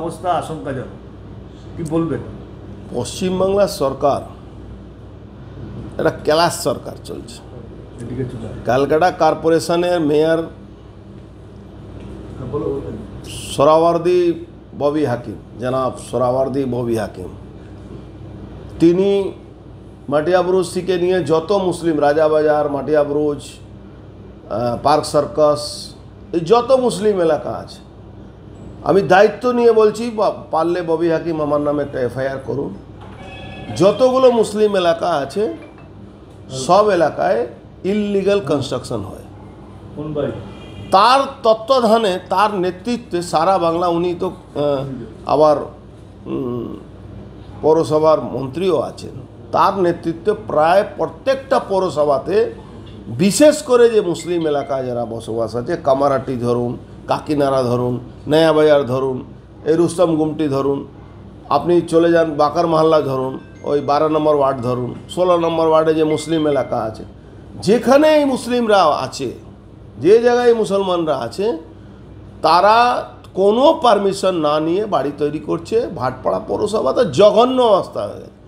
অবস্থা আশঙ্কাজনক, কি বলবেন? পশ্চিমবাংলার সরকার একটা ক্লাস সরকার চলছে। ক্যালকাটা কর্পোরেশনের মেয়র সোহরাওয়ার্দী ববি হাকিম, জনাব সোহরাওয়ার্দী ববি হাকিম, তিনি মাটিয়া ব্রুজ থেকে নিয়ে যত মুসলিম, রাজাবাজার, মাটিয়া ব্রুজ, পার্ক সার্কাস, এই যত মুসলিম এলাকা আছে, আমি দায়িত্ব নিয়ে বলছি, পারলে ববি হাকিম আমার নামে একটা এফআইআর করুন। যতগুলো মুসলিম এলাকা আছে সব এলাকায় ইললিগাল কনস্ট্রাকশন হয়। তার তত্ত্বাবধানে, তার নেতৃত্বে সারা বাংলা, উনি তো আবার পৌরসভার মন্ত্রীও আছেন, তার নেতৃত্বে প্রায় প্রত্যেকটা পৌরসভাতে, বিশেষ করে যে মুসলিম এলাকা যারা বসবাস আছে, কামারহাটি ধরুন, কাকিনাড়া ধরুন, নয়াবাজার ধরুন, এই রুস্তম গুমটি ধরুন, আপনি চলে যান বাকার মহল্লা ধরুন, ওই 12 নম্বর ওয়ার্ড ধরুন, 16 নম্বর ওয়ার্ডে যে মুসলিম এলাকা আছে, যেখানে এই মুসলিমরা আছে, যে জায়গায় মুসলমানরা আছে, তারা কোনো পারমিশন না নিয়ে বাড়ি তৈরি করছে। ভাটপাড়া পৌরসভা তো জঘন্য অবস্থা হয়ে গেছে।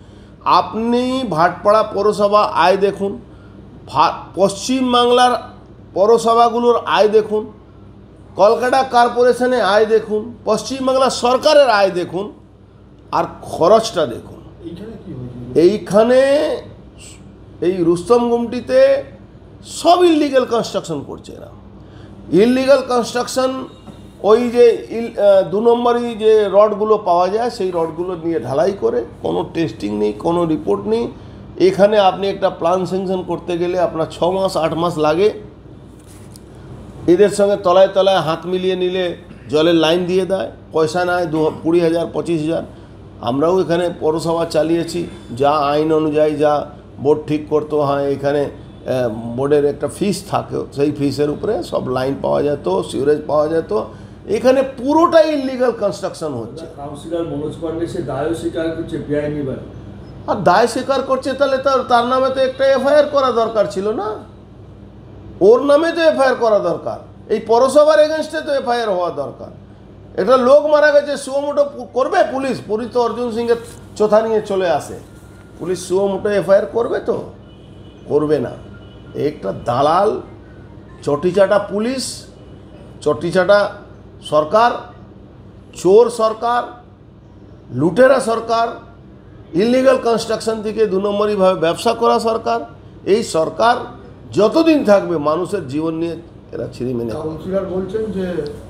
আপনি ভাটপাড়া পৌরসভা আয় দেখুন, পশ্চিমবাংলার পৌরসভাগুলোর আয় দেখুন, কলকাতা কর্পোরেশনে আয় দেখুন, পশ্চিমবাংলার সরকারের আয় দেখুন, আর খরচটা দেখুন। এইখানে এই রুস্তম গুমটিতে সব ইললিগাল কনস্ট্রাকশন করছে এরা। ইললিগাল কনস্ট্রাকশন, ওই যে 2 নম্বরই যে রডগুলো পাওয়া যায়, সেই রডগুলো নিয়ে ঢালাই করে, কোনো টেস্টিং নেই, কোনো রিপোর্ট নেই। এখানে আপনি একটা প্ল্যান স্যাংশন করতে গেলে আপনার 6 মাস 8 মাস লাগে। এদের সঙ্গে তলায় তলায় হাত মিলিয়ে নিলে জলের লাইন দিয়ে দেয়, পয়সা নেয় 20,000 25,000। আমরাও এখানে পৌরসভা চালিয়েছি, যা আইন অনুযায়ী যা বোর্ড ঠিক করতে হয়, এখানে বোর্ডের একটা ফিস থাকে, সেই ফিসের উপরে সব লাইন পাওয়া যেত, সিউরেজ পাওয়া যেত। এখানে পুরোটাই ইললিগাল কনস্ট্রাকশন হচ্ছে। কাউন্সিলর মনোজ পান্ডে সে দায় স্বীকার করছে, বেআইনিভাবে। আর দায় স্বীকার করছে, তাহলে তার নামে তো একটা এফআইআর করা দরকার ছিল না? ওর নামে তো এফআইআর করা দরকার, এই পৌরসভার এগেনস্টে তো এফআইআর হওয়া দরকার। একটা লোক মারা গেছে, সুমোটো করবে পুলিশ? পুলিশ তো অর্জুন সিংয়ের চোথা নিয়ে চলে আসে, পুলিশ সুমোটো এফআইআর করবে? তো করবে না। একটা দালাল, চটিচাটা পুলিশ, চটিচাটা সরকার, চোর সরকার, লুটেরা সরকার, ইললিগাল কনস্ট্রাকশন থেকে 2 নম্বরইভাবে ব্যবসা করা সরকার। এই সরকার যতদিন থাকবে মানুষের জীবন নিয়ে এরা ছিঁড়ি মেনে। কাউন্সিলর বলছেন যে